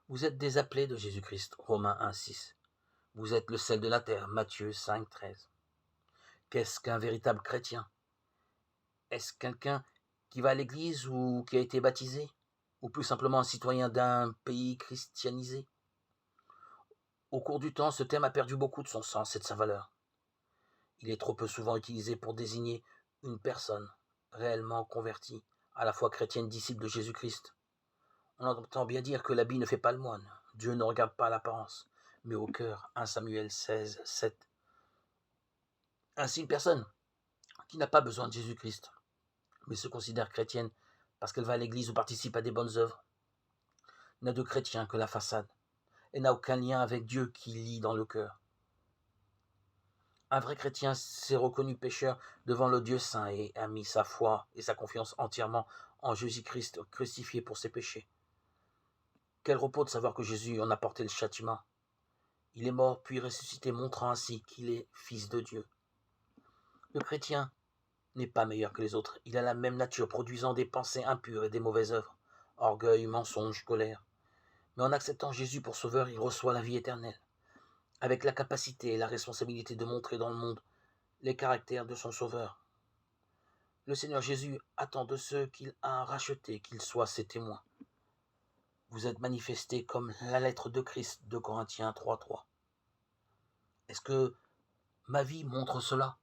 Vous êtes des appelés de Jésus-Christ, Romains 1,6. Vous êtes le sel de la terre, Matthieu 5,13. Qu'est-ce qu'un véritable chrétien? Est-ce quelqu'un qui va à l'église ou qui a été baptisé? Ou plus simplement un citoyen d'un pays christianisé? Au cours du temps, ce terme a perdu beaucoup de son sens et de sa valeur. Il est trop peu souvent utilisé pour désigner une personne réellement convertie, à la fois chrétienne, disciple de Jésus-Christ. On entend bien dire que l'habit ne fait pas le moine. Dieu ne regarde pas l'apparence, mais au cœur. 1 Samuel 16, 7. Ainsi, une personne qui n'a pas besoin de Jésus-Christ, mais se considère chrétienne parce qu'elle va à l'église ou participe à des bonnes œuvres, n'a de chrétien que la façade et n'a aucun lien avec Dieu qui lie dans le cœur. Un vrai chrétien s'est reconnu pécheur devant le Dieu saint et a mis sa foi et sa confiance entièrement en Jésus-Christ crucifié pour ses péchés. Quel repos de savoir que Jésus en a porté le châtiment. Il est mort puis ressuscité, montrant ainsi qu'il est fils de Dieu. Le chrétien n'est pas meilleur que les autres. Il a la même nature, produisant des pensées impures et des mauvaises œuvres, orgueil, mensonge, colère. Mais en acceptant Jésus pour sauveur, il reçoit la vie éternelle, avec la capacité et la responsabilité de montrer dans le monde les caractères de son sauveur. Le Seigneur Jésus attend de ceux qu'il a rachetés qu'ils soient ses témoins. Vous êtes manifestés comme la lettre de Christ, de Corinthiens 3.3. Est-ce que ma vie montre cela?